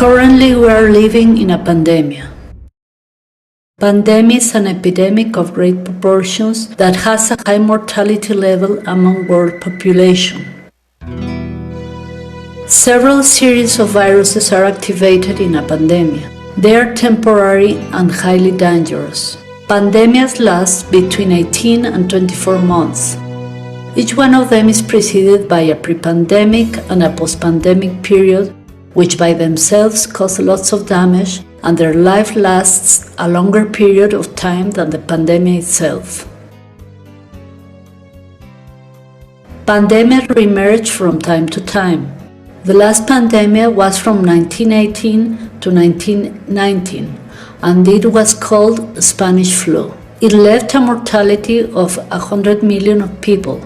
Currently, we are living in a pandemic. Pandemic is an epidemic of great proportions that has a high mortality level among world population. Several series of viruses are activated in a pandemic. They are temporary and highly dangerous. Pandemics last between 18 and 24 months. Each one of them is preceded by a pre-pandemic and a post-pandemic period, which by themselves cause lots of damage, and their life lasts a longer period of time than the pandemic itself. Pandemics reemerge from time to time. The last pandemic was from 1918 to 1919, and it was called Spanish flu. It left a mortality of 100 million of people,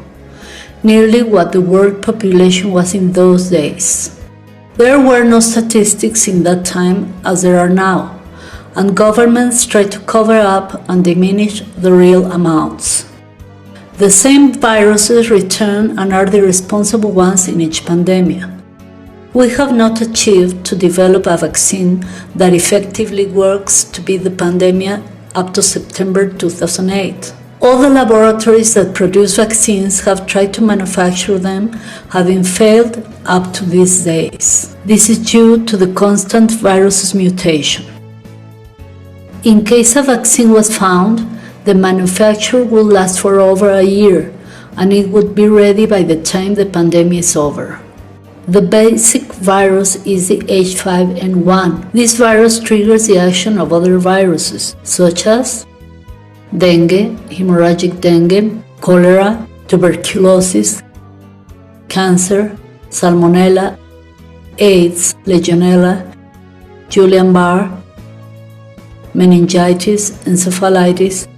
nearly what the world population was in those days. There were no statistics in that time as there are now, and governments tried to cover up and diminish the real amounts. The same viruses return and are the responsible ones in each pandemic. We have not achieved to develop a vaccine that effectively works to beat the pandemic up to September 2008. All the laboratories that produce vaccines have tried to manufacture them, having failed up to these days. This is due to the constant virus's mutation. In case a vaccine was found, the manufacture would last for over a year, and it would be ready by the time the pandemic is over. The basic virus is the H5N1. This virus triggers the action of other viruses, such as dengue, hemorrhagic dengue, cholera, tuberculosis, cancer, salmonella, AIDS, legionella, Guillain-Barré, meningitis, encephalitis,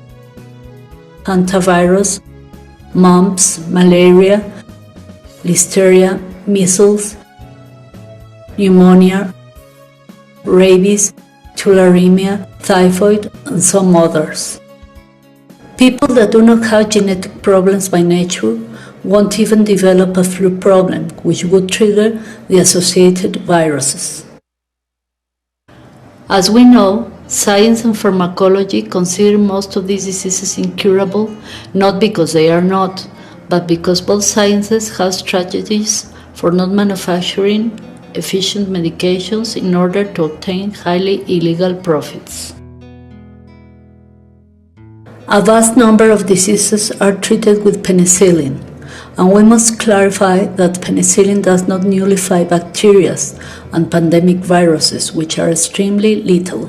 hantavirus, mumps, malaria, listeria, measles, pneumonia, rabies, tularemia, typhoid, and some others. People that do not have genetic problems by nature won't even develop a flu problem, which would trigger the associated viruses. As we know, science and pharmacology consider most of these diseases incurable, not because they are not, but because both sciences have strategies for not manufacturing efficient medications in order to obtain highly illegal profits. A vast number of diseases are treated with penicillin, and we must clarify that penicillin does not nullify bacteria and pandemic viruses, which are extremely lethal.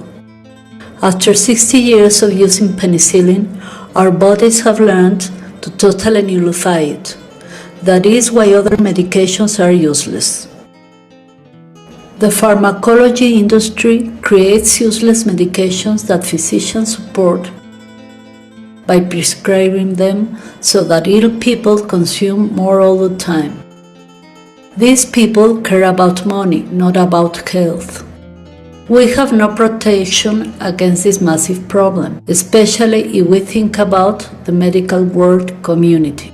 After 60 years of using penicillin, our bodies have learned to totally nullify it. That is why other medications are useless. The pharmacology industry creates useless medications that physicians support by prescribing them so that ill people consume more all the time. These people care about money, not about health. We have no protection against this massive problem, especially if we think about the medical world community.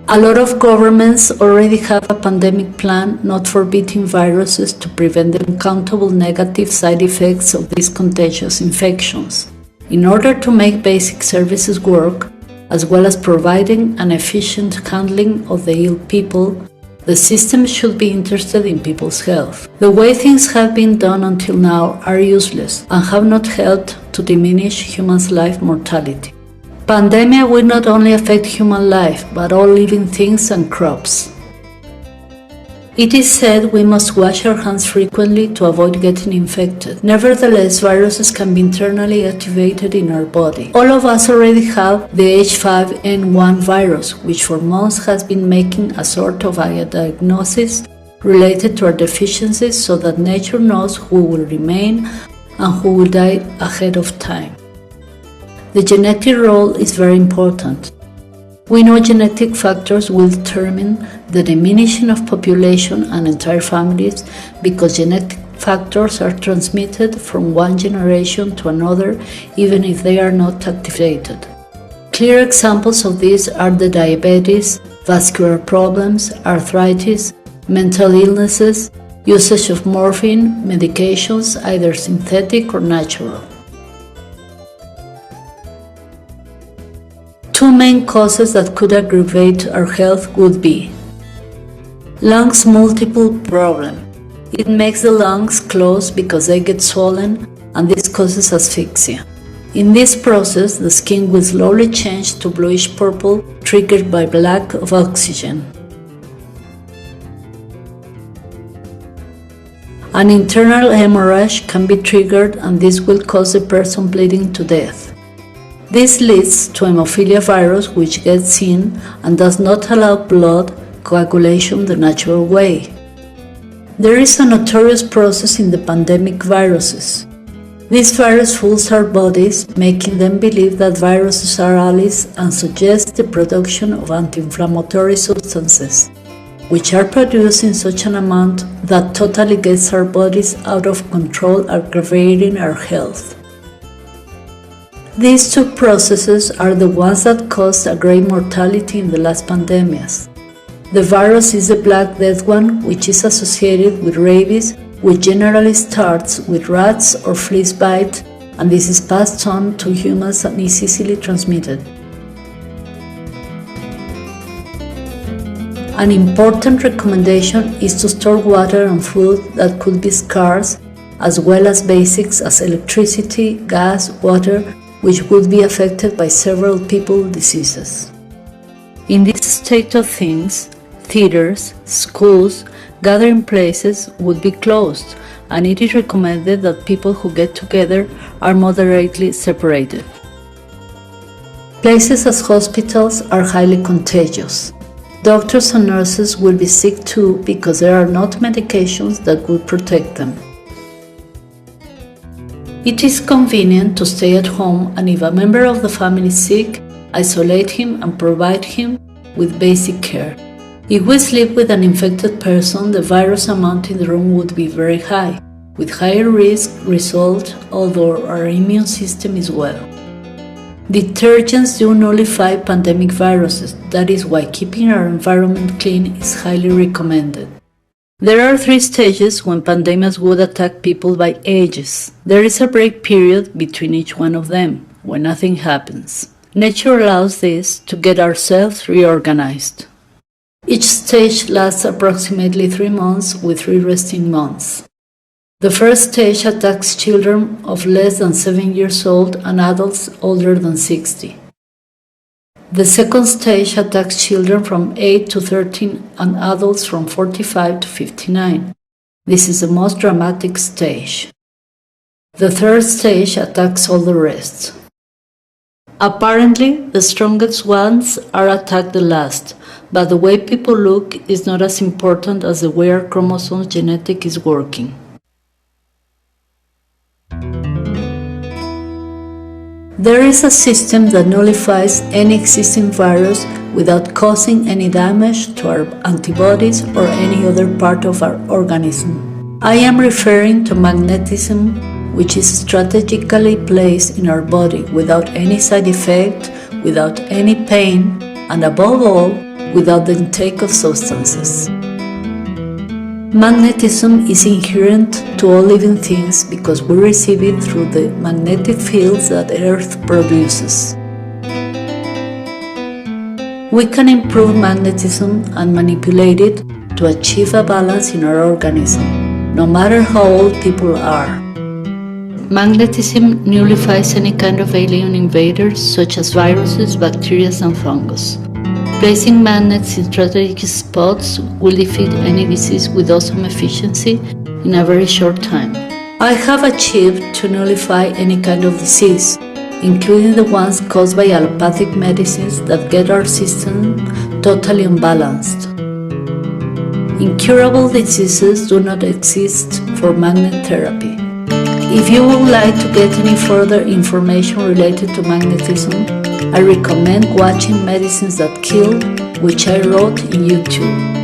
A lot of governments already have a pandemic plan not for beating viruses to prevent the uncountable negative side effects of these contagious infections. In order to make basic services work, as well as providing an efficient handling of the ill people, the system should be interested in people's health. The way things have been done until now are useless and have not helped to diminish humans' life mortality. Pandemic will not only affect human life, but all living things and crops. It is said we must wash our hands frequently to avoid getting infected. Nevertheless, viruses can be internally activated in our body. All of us already have the H5N1 virus, which for months has been making a sort of a diagnosis related to our deficiencies so that nature knows who will remain and who will die ahead of time. The genetic role is very important. We know genetic factors will determine the diminishing of population and entire families because genetic factors are transmitted from one generation to another even if they are not activated. Clear examples of these are the diabetes, vascular problems, arthritis, mental illnesses, usage of morphine, medications, either synthetic or natural. Two main causes that could aggravate our health would be lungs multiple problem. It makes the lungs close because they get swollen, and this causes asphyxia. In this process, the skin will slowly change to bluish purple, triggered by lack of oxygen. An internal hemorrhage can be triggered, and this will cause the person bleeding to death. This leads to hemophilia virus, which gets in and does not allow blood coagulation the natural way. There is a notorious process in the pandemic viruses. This virus fools our bodies, making them believe that viruses are allies and suggests the production of anti-inflammatory substances, which are produced in such an amount that totally gets our bodies out of control, aggravating our health. These two processes are the ones that caused a great mortality in the last pandemics. The virus is the Black Death one, which is associated with rabies, which generally starts with rats or fleas bite, and this is passed on to humans and is easily transmitted. An important recommendation is to store water and food that could be scarce, as well as basics as electricity, gas, water, which would be affected by several people diseases. In this state of things, theaters, schools, gathering places would be closed, and it is recommended that people who get together are moderately separated. Places as hospitals are highly contagious. Doctors and nurses will be sick too because there are not medications that would protect them. It is convenient to stay at home, and if a member of the family is sick, isolate him and provide him with basic care. If we sleep with an infected person, the virus amount in the room would be very high, with higher risk result, although our immune system is well. Detergents do nullify pandemic viruses. That is why keeping our environment clean is highly recommended. There are 3 stages when pandemics would attack people by ages. There is a break period between each one of them, when nothing happens. Nature allows this to get ourselves reorganized. Each stage lasts approximately 3 months with 3 resting months. The first stage attacks children of less than 7 years old and adults older than 60. The second stage attacks children from 8 to 13 and adults from 45 to 59. This is the most dramatic stage. The third stage attacks all the rest. Apparently, the strongest ones are attacked the last, but the way people look is not as important as the way our chromosomes genetic is working. There is a system that nullifies any existing virus without causing any damage to our antibodies or any other part of our organism. I am referring to magnetism, which is strategically placed in our body without any side effect, without any pain, and above all, without the intake of substances. Magnetism is inherent to all living things because we receive it through the magnetic fields that Earth produces. We can improve magnetism and manipulate it to achieve a balance in our organism, no matter how old people are. Magnetism nullifies any kind of alien invaders such as viruses, bacteria, and fungus. Placing magnets in strategic spots will defeat any disease with awesome efficiency in a very short time. I have achieved to nullify any kind of disease, including the ones caused by allopathic medicines that get our system totally unbalanced. Incurable diseases do not exist for magnet therapy. If you would like to get any further information related to magnetism, I recommend watching Medicines That Kill, which I wrote in YouTube.